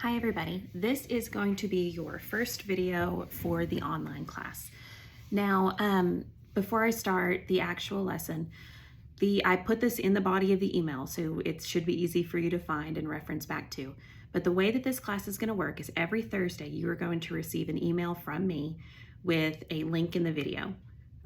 Hi everybody, this is going to be your first video for the online class. Now, before I start the actual lesson, I put this in the body of the email, so it should be easy for you to find and reference back to. But the way that this class is going to work is every Thursday you are going to receive an email from me with a link in the video,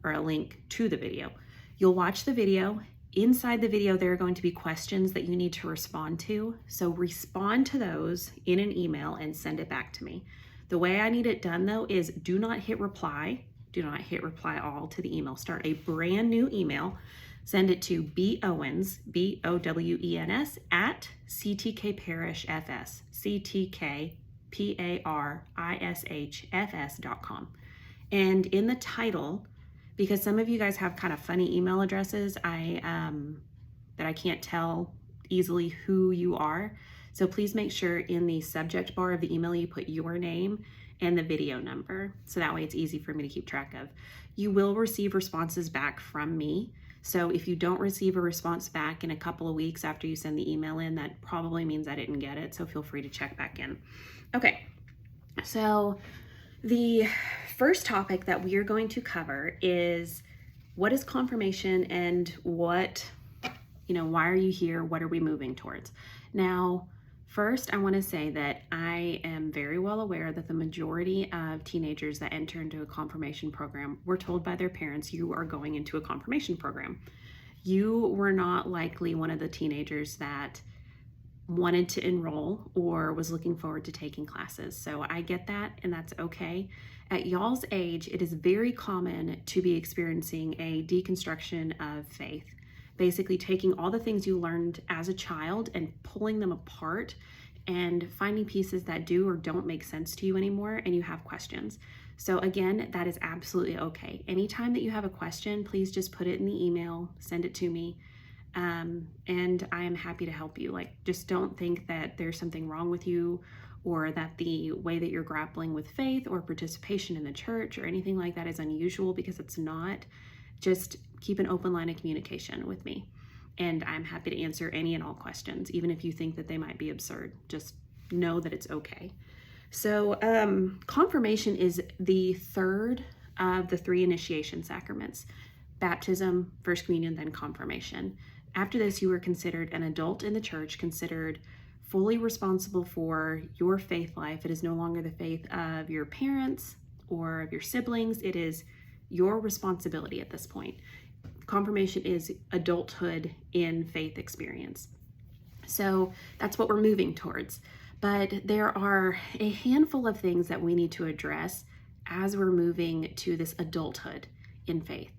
or a link to the video. You'll watch the video. Inside the video, there are going to be questions that you need to respond to. So respond to those in an email and send it back to me. The way I need it done though is do not hit reply. Do not hit reply all to the email. Start a brand new email. Send it to bowens, B-O-W-E-N-S, at ctkparishfs, ctkparishfs.com. And in the title, because some of you guys have kind of funny email addresses, that I can't tell easily who you are. So please make sure in the subject bar of the email you put your name and the video number, so that way it's easy for me to keep track of. You will receive responses back from me. So if you don't receive a response back in a couple of weeks after you send the email in, that probably means I didn't get it. So feel free to check back in. Okay, so the first topic that we are going to cover is what is confirmation and why are you here? What are we moving towards? Now, first, I want to say that I am very well aware that the majority of teenagers that enter into a confirmation program were told by their parents, you are going into a confirmation program. You were not likely one of the teenagers that wanted to enroll or was looking forward to taking classes. So I get that, and that's okay. At y'all's age, it is very common to be experiencing a deconstruction of faith. Basically taking all the things you learned as a child and pulling them apart and finding pieces that do or don't make sense to you anymore, and you have questions. So again, that is absolutely okay. Anytime that you have a question, please just put it in the email, send it to me. And I am happy to help you. Just don't think that there's something wrong with you, or that the way that you're grappling with faith or participation in the church or anything like that is unusual, because it's not. Just keep an open line of communication with me, and I'm happy to answer any and all questions, even if you think that they might be absurd. Just know that it's okay. So confirmation is the third of the three initiation sacraments: baptism, first communion, then confirmation. After this, you are considered an adult in the church, considered fully responsible for your faith life. It is no longer the faith of your parents or of your siblings. It is your responsibility at this point. Confirmation is adulthood in faith experience. So that's what we're moving towards. But there are a handful of things that we need to address as we're moving to this adulthood in faith.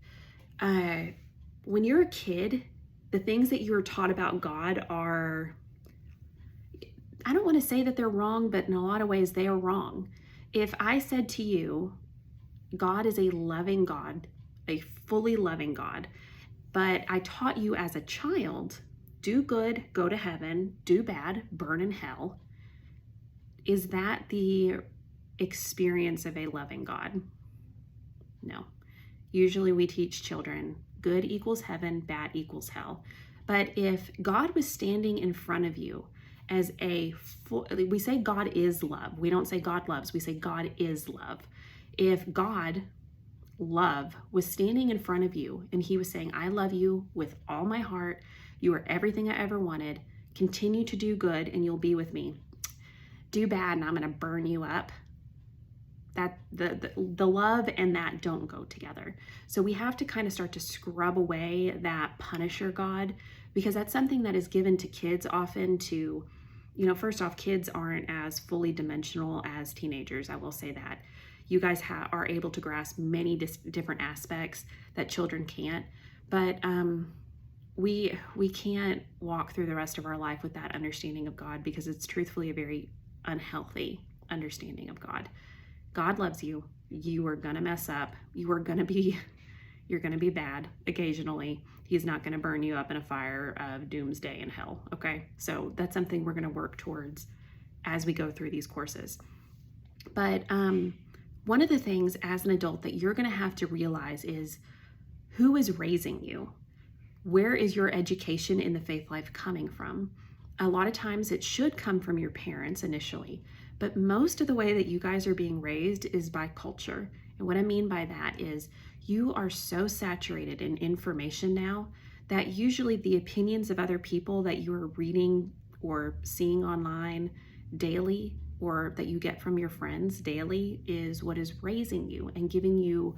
When you're a kid, the things that you're taught about God are, I don't want to say that they're wrong, but in a lot of ways they are wrong. If I said to you, God is a loving God, a fully loving God, but I taught you as a child, do good, go to heaven, do bad, burn in hell, is that the experience of a loving God? No. Usually we teach children good equals heaven, bad equals hell. But if God was standing in front of you as we say God is love. We don't say God loves, we say God is love. If God, love, was standing in front of you and he was saying, I love you with all my heart, you are everything I ever wanted, continue to do good and you'll be with me. Do bad and I'm gonna burn you up. That the love and that don't go together. So we have to kind of start to scrub away that Punisher God, because that's something that is given to kids often to, first off, kids aren't as fully dimensional as teenagers. I will say that. You guys are able to grasp many different aspects that children can't, but we can't walk through the rest of our life with that understanding of God, because it's truthfully a very unhealthy understanding of God. God loves you. You are gonna mess up. You're gonna be bad occasionally. He's not gonna burn you up in a fire of doomsday in hell, okay? So that's something we're gonna work towards as we go through these courses. But one of the things as an adult that you're gonna have to realize is, who is raising you? Where is your education in the faith life coming from? A lot of times it should come from your parents initially, but most of the way that you guys are being raised is by culture. And what I mean by that is you are so saturated in information now that usually the opinions of other people that you are reading or seeing online daily, or that you get from your friends daily, is what is raising you and giving you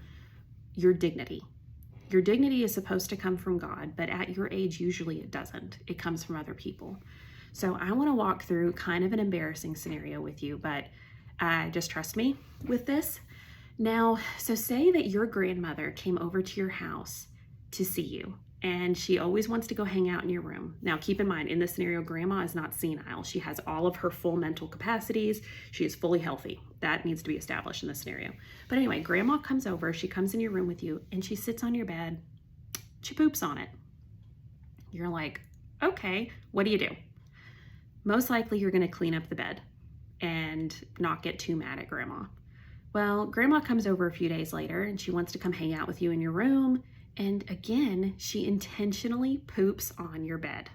your dignity. Your dignity is supposed to come from God, but at your age, usually it doesn't. It comes from other people. So I want to walk through kind of an embarrassing scenario with you, but just trust me with this. Now, so say that your grandmother came over to your house to see you, and she always wants to go hang out in your room. Now, keep in mind, in this scenario, grandma is not senile. She has all of her full mental capacities. She is fully healthy. That needs to be established in this scenario. But anyway, grandma comes over, she comes in your room with you, and she sits on your bed. She poops on it. You're like, okay, what do you do? Most likely you're going to clean up the bed and not get too mad at grandma. Well, grandma comes over a few days later and she wants to come hang out with you in your room. And again, she intentionally poops on your bed.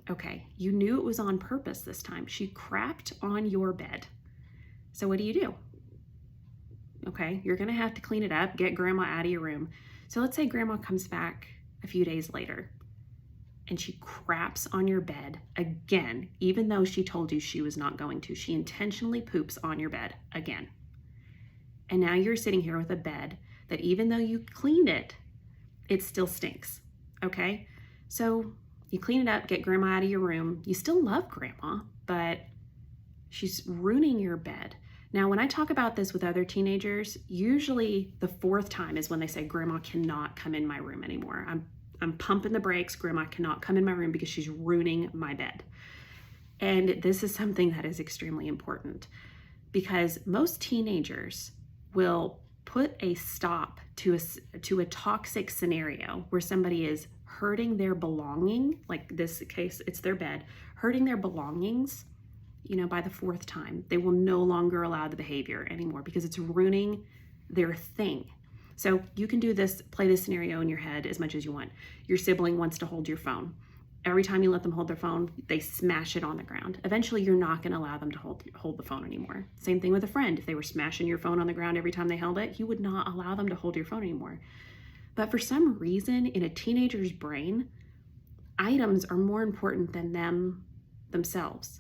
Okay, you knew it was on purpose this time. She crapped on your bed. So what do? Okay, you're going to have to clean it up, get grandma out of your room. So let's say grandma comes back a few days later and she craps on your bed again, even though she told you she was not going to. She intentionally poops on your bed again. And now you're sitting here with a bed that even though you cleaned it, it still stinks, okay? So you clean it up, get grandma out of your room. You still love grandma, but she's ruining your bed. Now, when I talk about this with other teenagers, usually the fourth time is when they say, grandma cannot come in my room anymore. I'm pumping the brakes. Grandma cannot come in my room because she's ruining my bed. And this is something that is extremely important because most teenagers will put a stop to a toxic scenario where somebody is hurting their belonging, like this case, it's their bed, hurting their belongings, by the fourth time. They will no longer allow the behavior anymore because it's ruining their thing. So you can do this, play this scenario in your head as much as you want. Your sibling wants to hold your phone. Every time you let them hold their phone, they smash it on the ground. Eventually, you're not going to allow them to hold the phone anymore. Same thing with a friend. If they were smashing your phone on the ground every time they held it, you would not allow them to hold your phone anymore. But for some reason, in a teenager's brain, items are more important than themselves.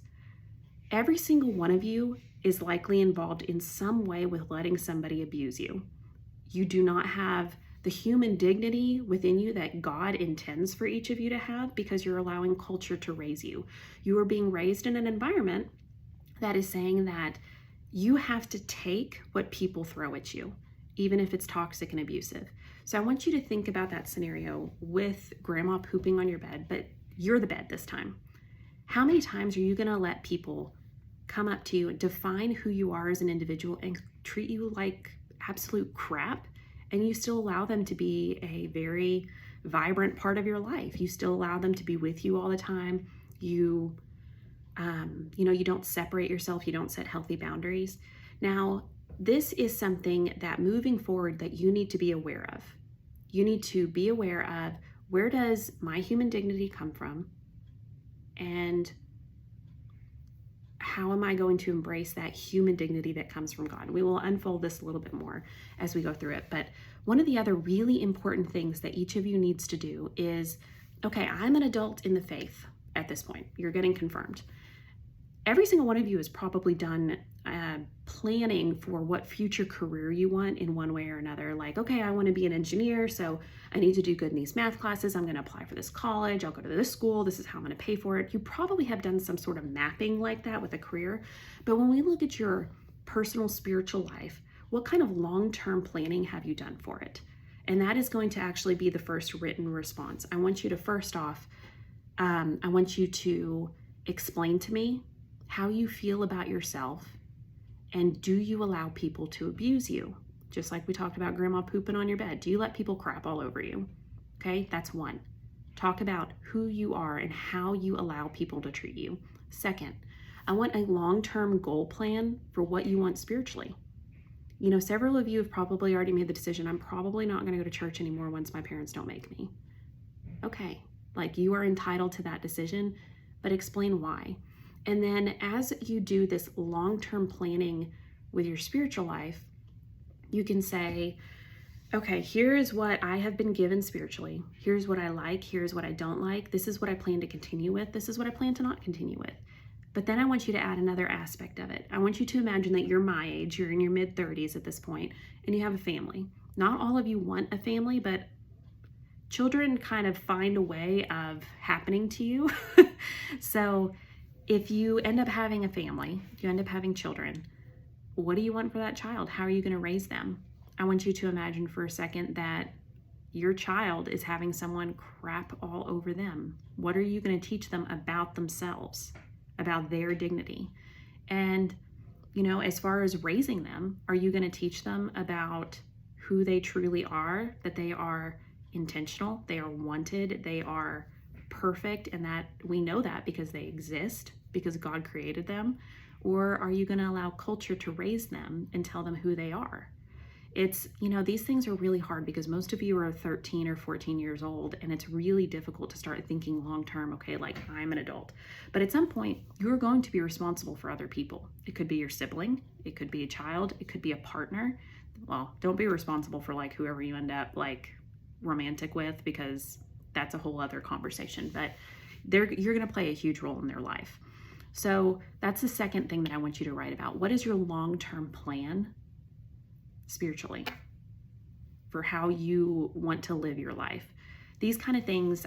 Every single one of you is likely involved in some way with letting somebody abuse you. You do not have the human dignity within you that God intends for each of you to have because you're allowing culture to raise you. You are being raised in an environment that is saying that you have to take what people throw at you, even if it's toxic and abusive. So I want you to think about that scenario with grandma pooping on your bed, but you're the bed this time. How many times are you going to let people come up to you and define who you are as an individual and treat you like absolute crap, and you still allow them to be a very vibrant part of your life? You still allow them to be with you all the time. You don't separate yourself. You don't set healthy boundaries. Now, this is something that moving forward that you need to be aware of. You need to be aware of, where does my human dignity come from? And how am I going to embrace that human dignity that comes from God? We will unfold this a little bit more as we go through it. But one of the other really important things that each of you needs to do is, okay, I'm an adult in the faith at this point. You're getting confirmed. Every single one of you has probably done planning for what future career you want in one way or another. Like, okay, I want to be an engineer, so I need to do good in these math classes. I'm going to apply for this college. I'll go to this school. This is how I'm going to pay for it. You probably have done some sort of mapping like that with a career. But when we look at your personal spiritual life, what kind of long-term planning have you done for it? And that is going to actually be the first written response. I want you to, first off, I want you to explain to me how you feel about yourself, and do you allow people to abuse you? Just like we talked about grandma pooping on your bed. Do you let people crap all over you? Okay, that's one. Talk about who you are and how you allow people to treat you. Second, I want a long-term goal plan for what you want spiritually. Several of you have probably already made the decision, I'm probably not going to go to church anymore once my parents don't make me. Okay, Like, you are entitled to that decision, but explain why. And then as you do this long-term planning with your spiritual life, you can say, okay, here is what I have been given spiritually. Here's what I like. Here's what I don't like. This is what I plan to continue with. This is what I plan to not continue with. But then I want you to add another aspect of it. I want you to imagine that you're my age, you're in your mid-30s at this point, and you have a family. Not all of you want a family, but children kind of find a way of happening to you. So if you end up having a family, if you end up having children, what do you want for that child? How are you going to raise them? I want you to imagine for a second that your child is having someone crap all over them. What are you going to teach them about themselves, about their dignity? And, as far as raising them, are you going to teach them about who they truly are, that they are intentional, they are wanted, they are perfect, and that we know that because they exist, because God created them? Or are you going to allow culture to raise them and tell them who they are? It's, these things are really hard because most of you are 13 or 14 years old, and it's really difficult to start thinking long-term, okay, like, I'm an adult. But at some point, you're going to be responsible for other people. It could be your sibling, it could be a child, it could be a partner. Well, don't be responsible for like whoever you end up like romantic with, because that's a whole other conversation. But you're going to play a huge role in their life. So that's the second thing that I want you to write about. What is your long-term plan spiritually for how you want to live your life? These kind of things,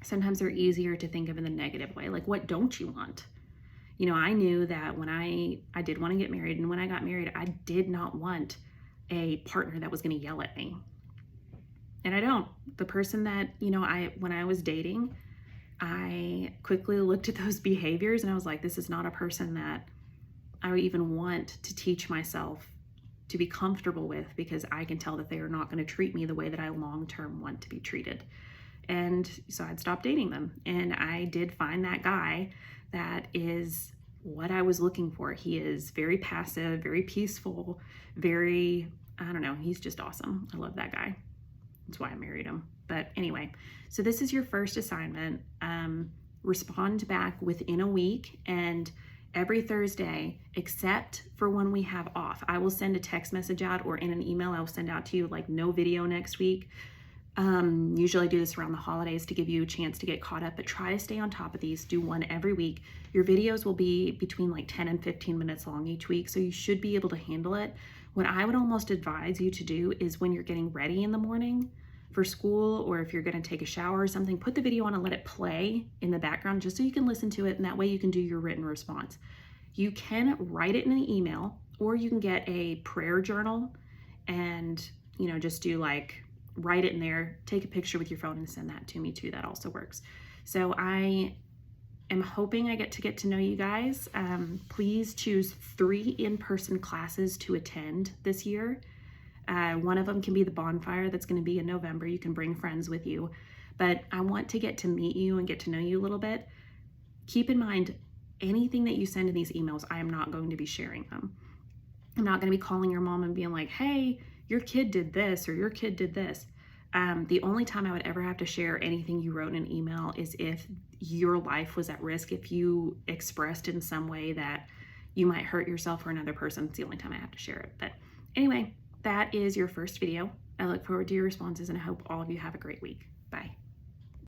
sometimes they're easier to think of in the negative way. Like, what don't you want? I knew that when I did want to get married, and when I got married, I did not want a partner that was going to yell at me. And I don't. The person that, when I was dating, I quickly looked at those behaviors and I was like, this is not a person that I would even want to teach myself to be comfortable with, because I can tell that they are not going to treat me the way that I long-term want to be treated. And so I'd stopped dating them. And I did find that guy that is what I was looking for. He is very passive, very peaceful, he's just awesome. I love that guy. That's why I married him. But anyway, so this is your first assignment. Respond back within a week, and every Thursday, except for when we have off, I will send a text message out, or in an email I will send out to you, like, no video next week. Usually I do this around the holidays to give you a chance to get caught up, but try to stay on top of these. Do one every week. Your videos will be between like 10 and 15 minutes long each week, so you should be able to handle it. What I would almost advise you to do is when you're getting ready in the morning for school, or if you're going to take a shower or something, put the video on and let it play in the background just so you can listen to it, and that way you can do your written response. You can write it in an email, or you can get a prayer journal and, just do write it in there, take a picture with your phone and send that to me too. That also works. So I am hoping I get to know you guys. Please choose 3 in-person classes to attend this year. One of them can be the bonfire that's going to be in November. You can bring friends with you, but I want to get to meet you and get to know you a little bit. Keep in mind, anything that you send in these emails, I am not going to be sharing them. I'm not going to be calling your mom and being like, hey, your kid did this, or your kid did this. The only time I would ever have to share anything you wrote in an email is if your life was at risk, if you expressed in some way that you might hurt yourself or another person. It's the only time I have to share it. But anyway, that is your first video. I look forward to your responses, and I hope all of you have a great week. Bye.